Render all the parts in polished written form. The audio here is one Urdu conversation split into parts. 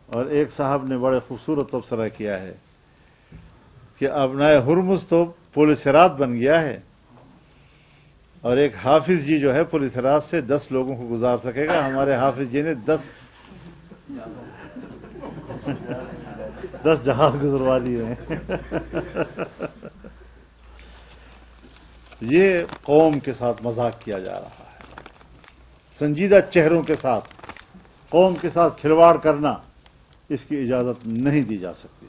اور ایک صاحب نے بڑے خوبصورت تبصرہ کیا ہے کہ ابنائے ہرمز تو پولیس رات بن گیا ہے، اور ایک حافظ جی جو ہے پولیس رات سے 10 لوگوں کو گزار سکے گا. ہمارے حافظ جی نے 10 جہاز گزروا دیے ہیں. یہ قوم کے ساتھ مذاق کیا جا رہا ہے. سنجیدہ چہروں کے ساتھ قوم کے ساتھ کھلواڑ کرنا، اس کی اجازت نہیں دی جا سکتی.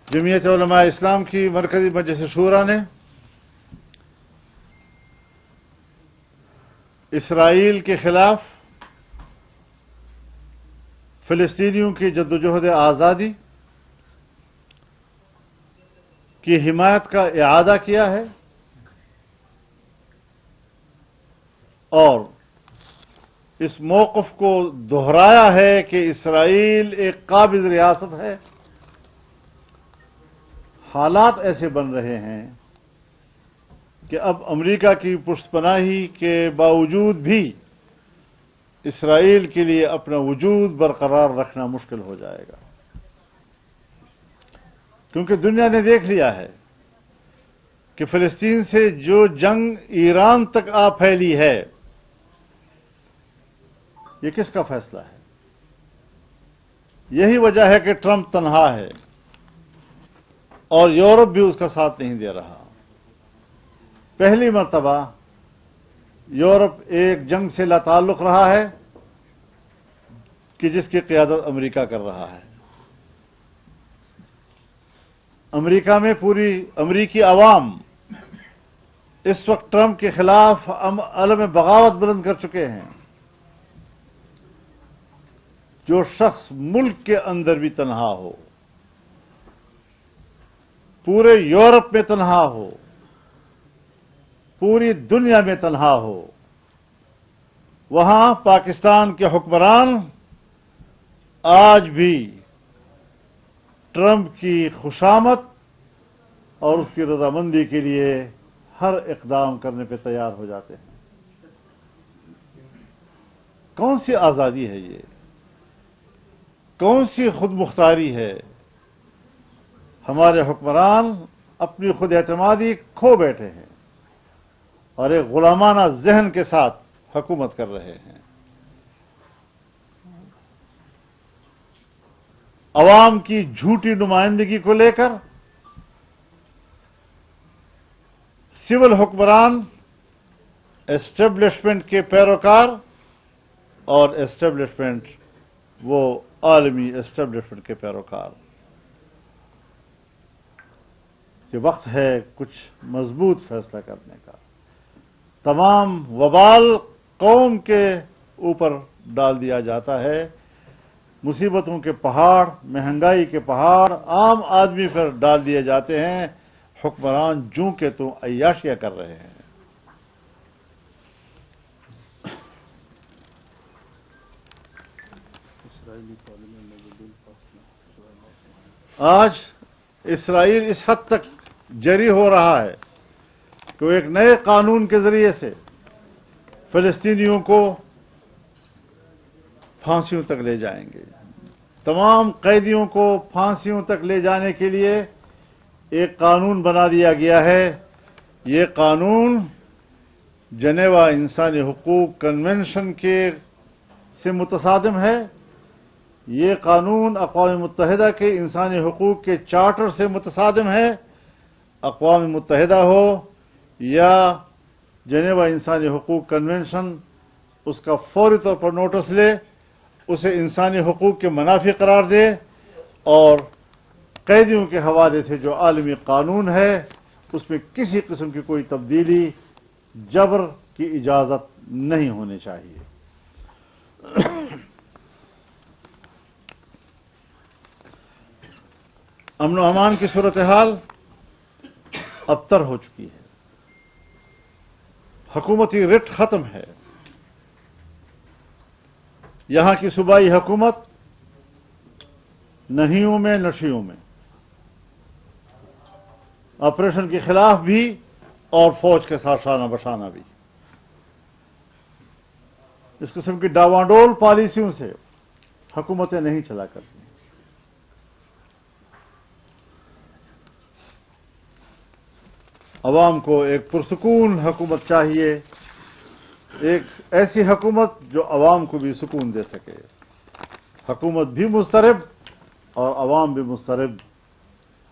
جمعیت علماء اسلام کی مرکزی مجلس شورا نے اسرائیل کے خلاف فلسطینیوں کی جدوجہد آزادی کی حمایت کا اعادہ کیا ہے اور اس موقف کو دہرایا ہے کہ اسرائیل ایک قابض ریاست ہے. حالات ایسے بن رہے ہیں کہ اب امریکہ کی پشت پناہی کے باوجود بھی اسرائیل کے لیے اپنا وجود برقرار رکھنا مشکل ہو جائے گا، کیونکہ دنیا نے دیکھ لیا ہے کہ فلسطین سے جو جنگ ایران تک آ پھیلی ہے، یہ کس کا فیصلہ ہے؟ یہی وجہ ہے کہ ٹرمپ تنہا ہے اور یورپ بھی اس کا ساتھ نہیں دے رہا. پہلی مرتبہ یورپ ایک جنگ سے لا تعلق رہا ہے کہ جس کی قیادت امریکہ کر رہا ہے. امریکہ میں پوری امریکی عوام اس وقت ٹرمپ کے خلاف علم بغاوت بلند کر چکے ہیں. جو شخص ملک کے اندر بھی تنہا ہو، پورے یورپ میں تنہا ہو، پوری دنیا میں تنہا ہو، وہاں پاکستان کے حکمران آج بھی ٹرمپ کی خوشامد اور اس کی رضامندی کے لیے ہر اقدام کرنے پہ تیار ہو جاتے ہیں. کون سی آزادی ہے یہ؟ کون سی خود مختاری ہے؟ ہمارے حکمران اپنی خود اعتمادی کھو بیٹھے ہیں اور ایک غلامانہ ذہن کے ساتھ حکومت کر رہے ہیں. عوام کی جھوٹی نمائندگی کو لے کر سول حکمران، اسٹیبلشمنٹ کے پیروکار اور اسٹیبلشمنٹ وہ عالمی اسٹیبلشمنٹ کے پیروکار. یہ وقت ہے کچھ مضبوط فیصلہ کرنے کا. تمام وبال قوم کے اوپر ڈال دیا جاتا ہے. مصیبتوں کے پہاڑ، مہنگائی کے پہاڑ عام آدمی پر ڈال دیے جاتے ہیں. حکمران جوں کے تو عیاشیاں کر رہے ہیں. آج اسرائیل اس حد تک جری ہو رہا ہے کہ وہ ایک نئے قانون کے ذریعے سے فلسطینیوں کو پھانسیوں تک لے جائیں گے. تمام قیدیوں کو پھانسیوں تک لے جانے کے لیے ایک قانون بنا دیا گیا ہے. یہ قانون جنیوا انسانی حقوق کنونشن سے متصادم ہے. یہ قانون اقوام متحدہ کے انسانی حقوق کے چارٹر سے متصادم ہے. اقوام متحدہ ہو یا جنیوا انسانی حقوق کنونشن اس کا فوری طور پر نوٹس لے، اسے انسانی حقوق کے منافی قرار دے اور قیدیوں کے حوالے سے جو عالمی قانون ہے اس میں کسی قسم کی کوئی تبدیلی، جبر کی اجازت نہیں ہونی چاہیے. امن و امان کی صورتحال ابتر ہو چکی ہے. حکومتی رٹ ختم ہے. یہاں کی صوبائی حکومت نہیوں میں نشیوں میں، آپریشن کے خلاف بھی اور فوج کے ساتھ شانہ بشانہ بھی. اس قسم کی ڈاواڈول پالیسیوں سے حکومتیں نہیں چلا کرتی. عوام کو ایک پرسکون حکومت چاہیے، ایک ایسی حکومت جو عوام کو بھی سکون دے سکے. حکومت بھی مضطرب اور عوام بھی مضطرب،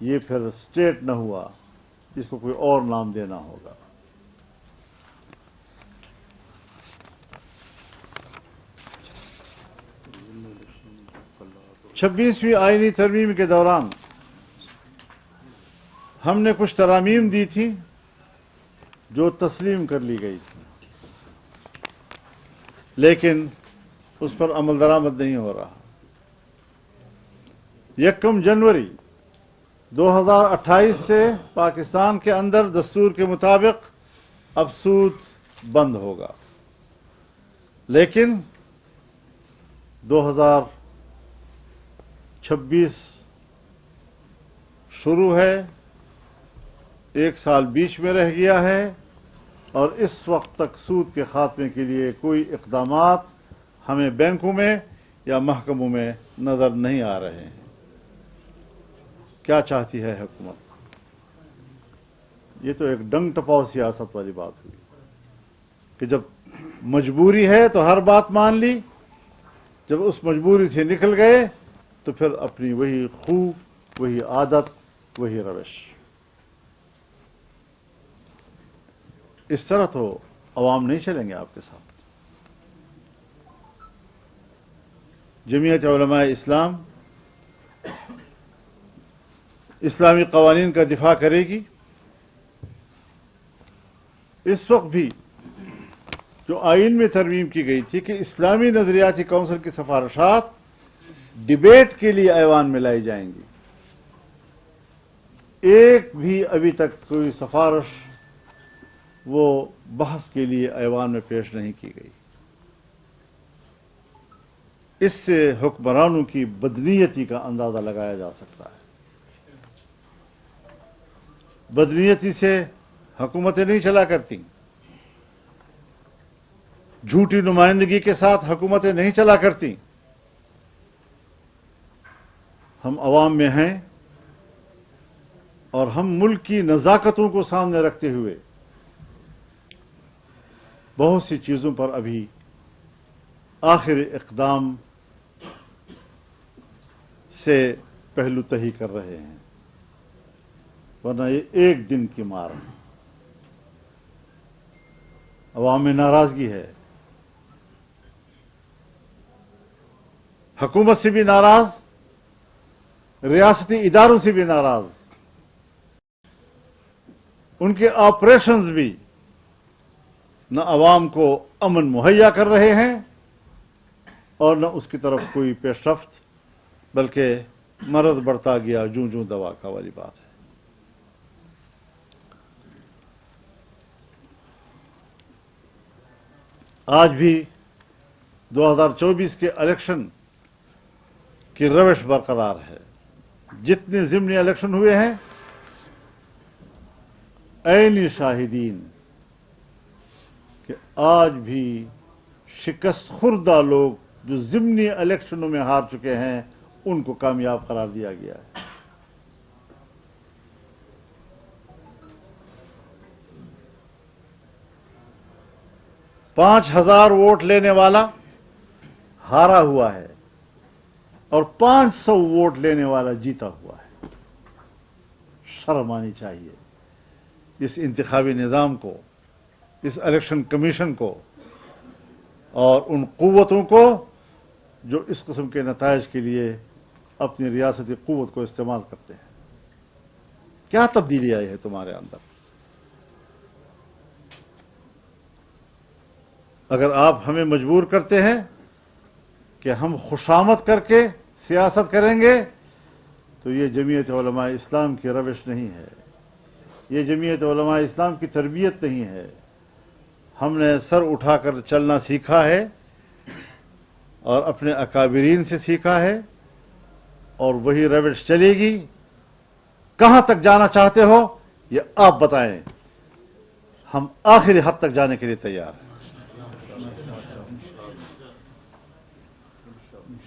یہ پھر اسٹیٹ نہ ہوا، اس کو کوئی اور نام دینا ہوگا. چھبیسویں آئینی ترمیم کے دوران ہم نے کچھ ترامیم دی تھی جو تسلیم کر لی گئی تھی، لیکن اس پر عمل درآمد نہیں ہو رہا. 1 جنوری 2028 سے پاکستان کے اندر دستور کے مطابق اب سود بند ہوگا، لیکن 2026 شروع ہے، 1 سال بیچ میں رہ گیا ہے، اور اس وقت تک سود کے خاتمے کے لیے کوئی اقدامات ہمیں بینکوں میں یا محکموں میں نظر نہیں آ رہے ہیں. کیا چاہتی ہے حکومت؟ یہ تو ایک ڈنگ ٹپاؤ سیاست والی بات ہوئی کہ جب مجبوری ہے تو ہر بات مان لی، جب اس مجبوری سے نکل گئے تو پھر اپنی وہی خو، وہی عادت، وہی روش. اس طرح تو عوام نہیں چلیں گے آپ کے ساتھ. جمعیت علماء اسلام اسلامی قوانین کا دفاع کرے گی. اس وقت بھی جو آئین میں ترمیم کی گئی تھی کہ اسلامی نظریاتی کونسل کی سفارشات ڈبیٹ کے لیے ایوان میں لائی جائیں گی، ایک بھی ابھی تک کوئی سفارش وہ بحث کے لیے ایوان میں پیش نہیں کی گئی. اس سے حکمرانوں کی بدنیتی کا اندازہ لگایا جا سکتا ہے. بدنیتی سے حکومتیں نہیں چلا کرتی، جھوٹی نمائندگی کے ساتھ حکومتیں نہیں چلا کرتی. ہم عوام میں ہیں اور ہم ملک کی نزاکتوں کو سامنے رکھتے ہوئے بہت سی چیزوں پر ابھی آخری اقدام سے پہلو تہی کر رہے ہیں، ورنہ یہ ایک دن کی مار ہے. عوام میں ناراضگی ہے، حکومت سے بھی ناراض، ریاستی اداروں سے بھی ناراض. ان کے آپریشنز بھی نہ عوام کو امن مہیا کر رہے ہیں اور نہ اس کی طرف کوئی پیش رفت، بلکہ مرض بڑھتا گیا جوں جوں دوا کا والی بات ہے. آج بھی 2024 کے الیکشن کی روش برقرار ہے. جتنے ضمنی الیکشن ہوئے ہیں، عینی شاہدین کہ آج بھی شکست خوردہ لوگ جو ضمنی الیکشنوں میں ہار چکے ہیں ان کو کامیاب قرار دیا گیا ہے. پانچ 5000 ووٹ لینے والا ہارا ہوا ہے اور 500 ووٹ لینے والا جیتا ہوا ہے. شرم آنی چاہیے اس انتخابی نظام کو، اس الیکشن کمیشن کو اور ان قوتوں کو جو اس قسم کے نتائج کے لیے اپنی ریاستی قوت کو استعمال کرتے ہیں. کیا تبدیلی آئی ہے تمہارے اندر؟ اگر آپ ہمیں مجبور کرتے ہیں کہ ہم خوشامد کر کے سیاست کریں گے تو یہ جمعیت علماء اسلام کی روش نہیں ہے، یہ جمعیت علماء اسلام کی تربیت نہیں ہے. ہم نے سر اٹھا کر چلنا سیکھا ہے اور اپنے اکابرین سے سیکھا ہے، اور وہی روش چلے گی. کہاں تک جانا چاہتے ہو یہ آپ بتائیں، ہم آخری حد تک جانے کے لیے تیار ہیں.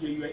JUI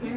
3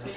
6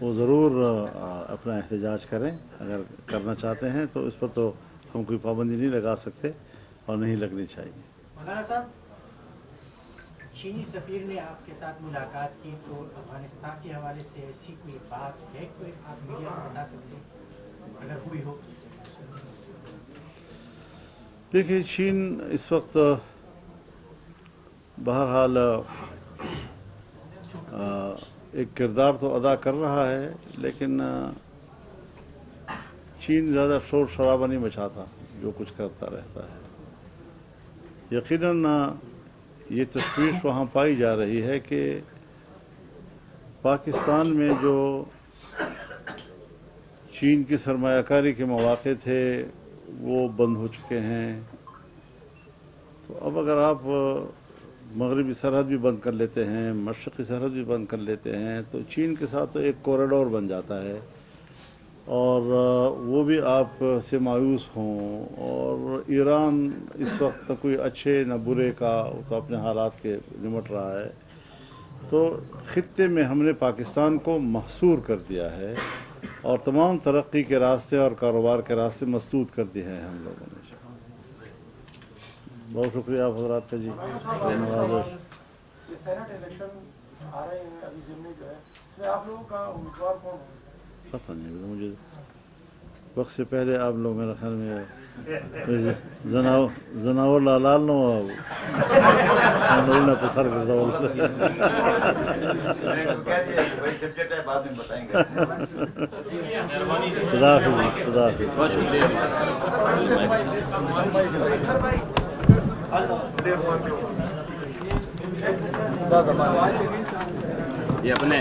وہ ضرور اپنا احتجاج کریں. اگر کرنا چاہتے ہیں تو اس پر تو ہم کوئی پابندی نہیں لگا سکتے اور نہیں لگنی چاہیے. مولانا صاحب، چینی سفیر نے آپ کے ساتھ ملاقات کی تو افغانستان کے حوالے سے ایسی کوئی بات ہے کوئی آپ میڈیا کو بتا سکتے ہیں اگر ہوئی ہو؟ دیکھیے، چین اس وقت بہرحال ایک کردار تو ادا کر رہا ہے، لیکن چین زیادہ شور شرابہ نہیں مچاتا، جو کچھ کرتا رہتا ہے. یقیناً یہ تشویش وہاں پائی جا رہی ہے کہ پاکستان میں جو چین کی سرمایہ کاری کے مواقع تھے وہ بند ہو چکے ہیں. تو اب اگر آپ مغربی سرحد بھی بند کر لیتے ہیں، مشرقی سرحد بھی بند کر لیتے ہیں، تو چین کے ساتھ تو ایک کوریڈور بن جاتا ہے، اور وہ بھی آپ سے مایوس ہوں. اور ایران اس وقت کوئی اچھے نہ برے کا، وہ تو اپنے حالات کے نمٹ رہا ہے. تو خطے میں ہم نے پاکستان کو محصور کر دیا ہے اور تمام ترقی کے راستے اور کاروبار کے راستے مسدود کر دیے ہیں ہم لوگوں نے. بہت شکریہ آپ حضرات کا جی. یہ سینٹ الیکشن آ رہے ہیں ابھی ضمنی جو ہے، اس میں آپ لوگوں کا امیدوار کون ہے؟ پتہ نہیں مجھے، وقت سے پہلے آپ لوگ میرے خیال میں زناور لال نو پسر کر دو. خدا حافظ. خدا حافظ. بہت شکریہ. یہ اپنے